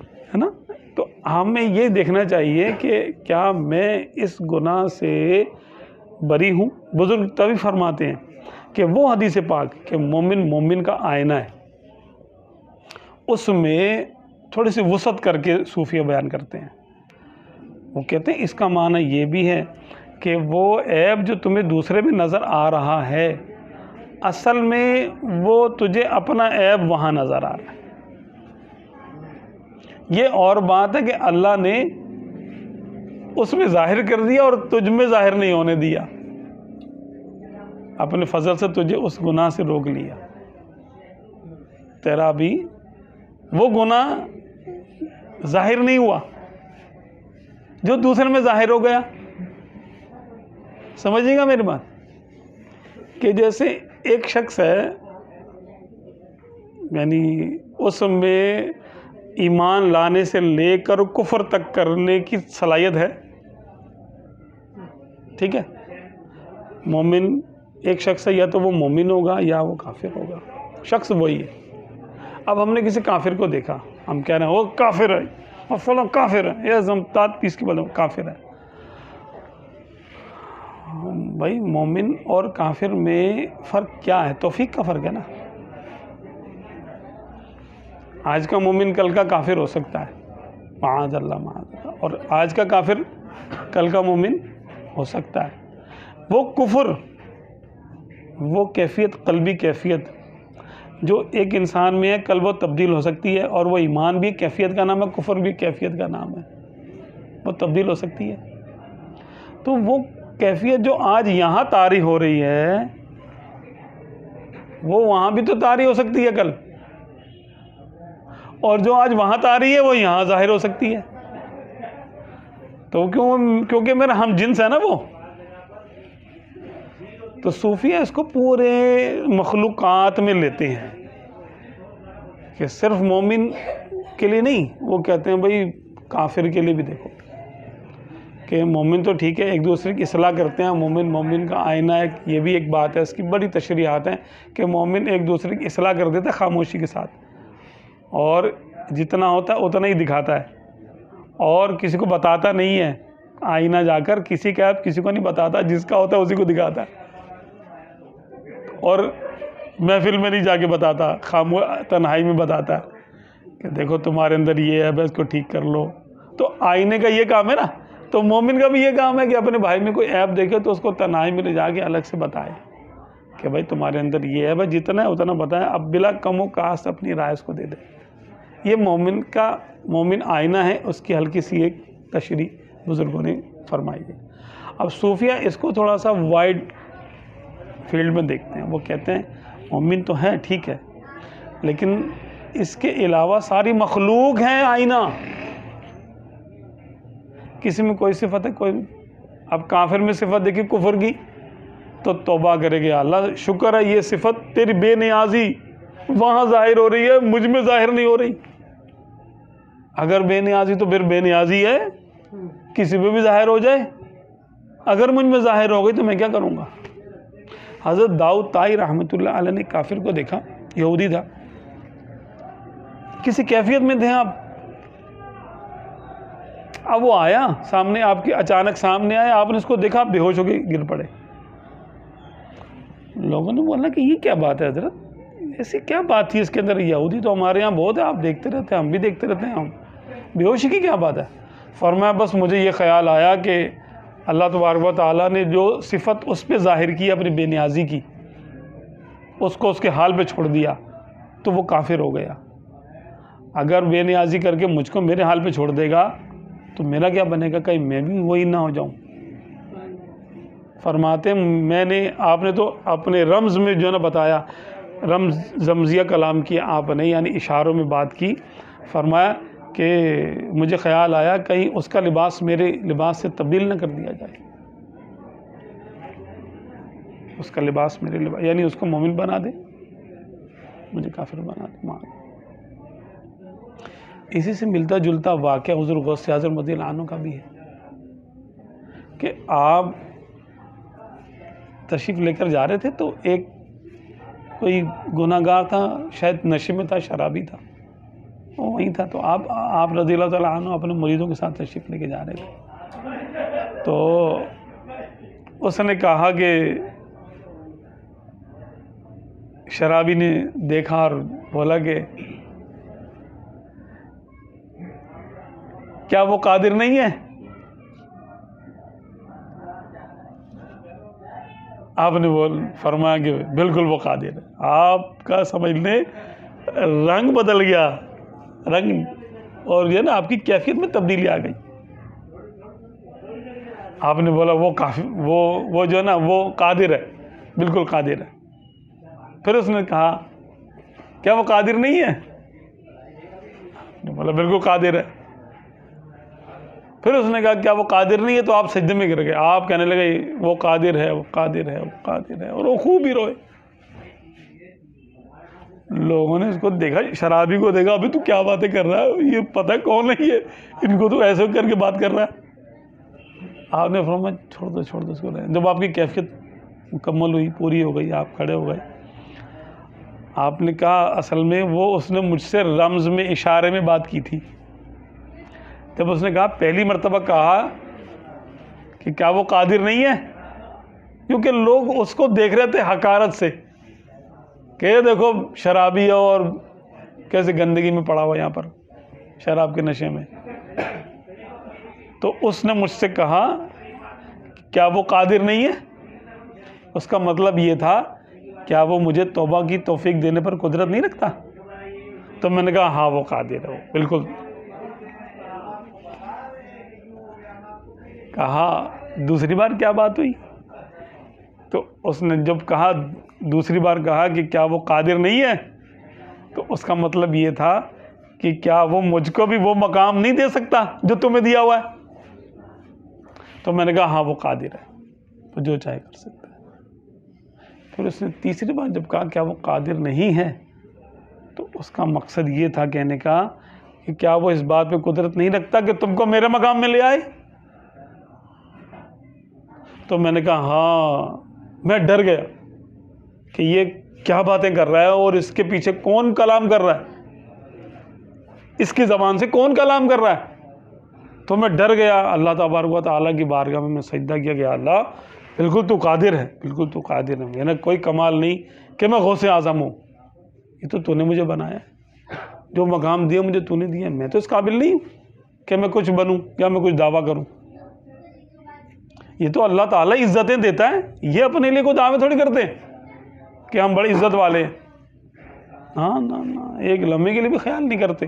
ہے نا. تو ہمیں یہ دیکھنا چاہیے کہ کیا میں اس گناہ سے بری ہوں. بزرگ تبھی فرماتے ہیں کہ وہ حدیث پاک کہ مومن کا آئینہ ہے، اس میں تھوڑی سی وسعت کر کے صوفیہ بیان کرتے ہیں. وہ کہتے ہیں اس کا معنی یہ بھی ہے کہ وہ عیب جو تمہیں دوسرے میں نظر آ رہا ہے، اصل میں وہ تجھے اپنا عیب وہاں نظر آ رہا ہے. یہ اور بات ہے کہ اللہ نے اس میں ظاہر کر دیا اور تجھ میں ظاہر نہیں ہونے دیا، اپنے فضل سے تجھے اس گناہ سے روک لیا. تیرا بھی وہ گناہ ظاہر نہیں ہوا جو دوسرے میں ظاہر ہو گیا. سمجھیے گا میری بات، کہ جیسے ایک شخص ہے، یعنی اس میں ایمان لانے سے لے کر کفر تک کرنے کی صلاحیت ہے، ٹھیک ہے. مومن ایک شخص ہے، یا تو وہ مومن ہوگا یا وہ کافر ہوگا، شخص وہی ہے. اب ہم نے کسی کافر کو دیکھا، ہم کہہ رہے ہیں وہ کافر ہے اور فلاں کافر ہے، یہ زمتات پیس کی بات کافر ہے. بھائی مومن اور کافر میں فرق کیا ہے؟ توفیق کا فرق ہے نا. آج کا مومن کل کا کافر ہو سکتا ہے، معاذ اللہ معاذ اللہ، اور آج کا کافر کل کا مومن ہو سکتا ہے. وہ کفر، وہ کیفیت، قلبی کیفیت جو ایک انسان میں ہے، کل وہ تبدیل ہو سکتی ہے. اور وہ ایمان بھی کیفیت کا نام ہے، کفر بھی کیفیت کا نام ہے، وہ تبدیل ہو سکتی ہے. تو وہ کیفیت جو آج یہاں طاری ہو رہی ہے، وہ وہاں بھی تو طاری ہو سکتی ہے کل، اور جو آج وہاں طاری ہے وہ یہاں ظاہر ہو سکتی ہے. تو کیونکہ میرا ہم جنس ہے نا وہ. تو صوفیہ اس کو پورے مخلوقات میں لیتے ہیں کہ صرف مومن کے لیے نہیں. وہ کہتے ہیں بھائی کافر کے لیے بھی دیکھو کہ مومن تو ٹھیک ہے ایک دوسرے کی اصلاح کرتے ہیں، مومن کا آئینہ ہے. یہ بھی ایک بات ہے، اس کی بڑی تشریحات ہیں کہ مومن ایک دوسرے کی اصلاح کر دیتا ہے خاموشی کے ساتھ، اور جتنا ہوتا ہے اتنا ہی دکھاتا ہے، اور کسی کو بتاتا نہیں ہے. آئینہ جا کر کسی کا کسی کو نہیں بتاتا، جس کا ہوتا ہے اسی کو دکھاتا ہے، اور محفل میں نہیں جا کے بتاتا، تنہائی میں بتاتا ہے کہ دیکھو تمہارے اندر یہ ہے، بس کو ٹھیک کر لو. تو آئینے کا یہ کام ہے نا. تو مومن کا بھی یہ کام ہے کہ اپنے بھائی میں کوئی عیب دیکھے تو اس کو تنہائی میں لے جا کے الگ سے بتائے کہ بھائی تمہارے اندر یہ ہے، بھائی جتنا ہے اتنا بتائیں، اب بلا کم و کاست اپنی رائے اس کو دے دے. یہ مومن آئینہ ہے، اس کی ہلکی سی ایک تشریح بزرگوں نے فرمائی ہے. اب صوفیہ اس کو تھوڑا سا وائڈ فیلڈ میں دیکھتے ہیں. وہ کہتے ہیں مومن تو ہے ٹھیک ہے، لیکن اس کے علاوہ ساری مخلوق ہیں آئینہ. کسی میں کوئی صفت ہے، کوئی. اب کافر میں صفت دیکھی کفر کی تو توبہ کرے گا، اللہ شکر ہے یہ صفت تیری بے نیازی وہاں ظاہر ہو رہی ہے، مجھ میں ظاہر نہیں ہو رہی. اگر بے نیازی تو پھر بے نیازی ہے، کسی پہ بھی ظاہر ہو جائے. اگر مجھ میں ظاہر ہو گئی تو میں کیا کروں گا؟ حضرت داؤد طائی رحمۃ اللہ علیہ نے کافر کو دیکھا، یہودی تھا، کسی کیفیت میں تھے آپ. اب وہ آیا سامنے آپ کے، اچانک سامنے آیا، آپ نے اس کو دیکھا، بے ہوش ہو کے گر پڑے. لوگوں نے بولا کہ یہ کیا بات ہے حضرت، ایسی کیا بات تھی اس کے اندر؟ یہودی تو ہمارے یہاں بہت ہے، آپ دیکھتے رہتے ہیں، ہم بھی دیکھتے رہتے ہیں، ہم بے ہوشی کی کیا بات ہے؟ فرمایا بس مجھے یہ خیال آیا کہ اللہ تبارک و تعالیٰ نے جو صفت اس پہ ظاہر کی اپنی بے نیازی کی، اس کو اس کے حال پہ چھوڑ دیا تو وہ کافر ہو گیا. اگر بے نیازی کر کے مجھ کو میرے حال پہ چھوڑ دے گا تو میرا کیا بنے گا؟ کہیں میں بھی وہی نہ ہو جاؤں. فرماتے آپ نے تو اپنے رمز میں جو ہے نا بتایا، رمز رمزیہ کلام کیا آپ نے، یعنی اشاروں میں بات کی. فرمایا کہ مجھے خیال آیا کہیں اس کا لباس میرے لباس سے تبدیل نہ کر دیا جائے، اس کا لباس میرے لباس، یعنی اس کو مومن بنا دے، مجھے کافر بنا دے. اسی سے ملتا جلتا واقعہ حضور غوث اعظم رضی اللہ عنہ کا بھی ہے کہ آپ تشریف لے کر جا رہے تھے تو ایک کوئی گناہ گار تھا، شاید نشے میں تھا، شرابی تھا. وہ وہیں تھا. تو آپ رضی اللہ تعالیٰ عنہ اپنے مریدوں کے ساتھ تشریف لے کے جا رہے تھے. تو اس نے کہا کہ شرابی نے دیکھا اور بولا کہ کیا وہ قادر نہیں ہے؟ آپ نے فرمایا کہ بالکل وہ قادر ہے. آپ کا سمجھ لیں رنگ بدل گیا، رنگ، اور یہ نا آپ کی کیفیت میں تبدیلی آ گئی. آپ نے بولا وہ کافی وہ جو ہے نا وہ قادر ہے، بالکل قادر ہے. پھر اس نے کہا کیا وہ قادر نہیں ہے؟ بولا بالکل قادر ہے. پھر اس نے کہا کیا وہ قادر نہیں ہے؟ تو آپ سجدے میں گر گئے. آپ کہنے لگے وہ قادر ہے، وہ قادر ہے، وہ قادر ہے، اور وہ خوب ہی روئے. لوگوں نے اس کو دیکھا، شرابی کو دیکھا، ابھی تو کیا باتیں کر رہا ہے، یہ پتہ کون نہیں ہے، ان کو تو ایسے کر کے بات کر رہا ہے. آپ نے فرمایا چھوڑ دو اس کو. جب آپ کی کیفیت مکمل ہوئی، پوری ہو گئی، آپ کھڑے ہو گئے، آپ نے کہا اصل میں اس نے مجھ سے رمز میں، اشارے میں بات کی تھی. جب اس نے کہا پہلی مرتبہ کہا کہ کیا وہ قادر نہیں ہے، کیونکہ لوگ اس کو دیکھ رہے تھے حقارت سے کہ یہ دیکھو شرابی ہے اور کیسے گندگی میں پڑا ہوا یہاں پر شراب کے نشے میں. تو اس نے مجھ سے کہا کیا وہ قادر نہیں ہے؟ اس کا مطلب یہ تھا کیا وہ مجھے توبہ کی توفیق دینے پر قدرت نہیں رکھتا؟ تو میں نے کہا ہاں وہ قادر ہے، وہ بالکل. کہا دوسری بار کیا بات ہوئی؟ تو اس نے جب کہا، دوسری بار کہا کہ کیا وہ قادر نہیں ہے، تو اس کا مطلب یہ تھا کہ کیا وہ مجھ کو بھی وہ مقام نہیں دے سکتا جو تمہیں دیا ہوا ہے؟ تو میں نے کہا ہاں وہ قادر ہے، وہ جو چاہے کر سکتا ہے. پھر اس نے تیسری بار جب کہا کیا وہ قادر نہیں ہے، تو اس کا مقصد یہ تھا کہنے کا کہ کیا وہ اس بات پہ قدرت نہیں رکھتا کہ تم کو میرے مقام میں لے آئے؟ تو میں نے کہا ہاں. میں ڈر گیا کہ یہ کیا باتیں کر رہا ہے اور اس کے پیچھے کون کلام کر رہا ہے، اس کی زبان سے کون کلام کر رہا ہے. تو میں ڈر گیا. اللہ تبارک و تعالیٰ کی بارگاہ میں سجدہ کیا کہ اللہ بالکل تو قادر ہے، بالکل تو قادر ہے. میرا کوئی کمال نہیں کہ میں غوث اعظم ہوں، یہ تو نے مجھے بنایا ہے، جو مقام دیا مجھے تو نے دیا. میں تو اس قابل نہیں ہوں کہ میں کچھ بنوں یا میں کچھ دعویٰ کروں. یہ تو اللہ تعالیٰ عزتیں دیتا ہے، یہ اپنے لیے کوئی دعوے تھوڑی کرتے ہیں کہ ہم بڑی عزت والے ہیں. ہاں نہ ایک لمحے کے لیے بھی خیال نہیں کرتے.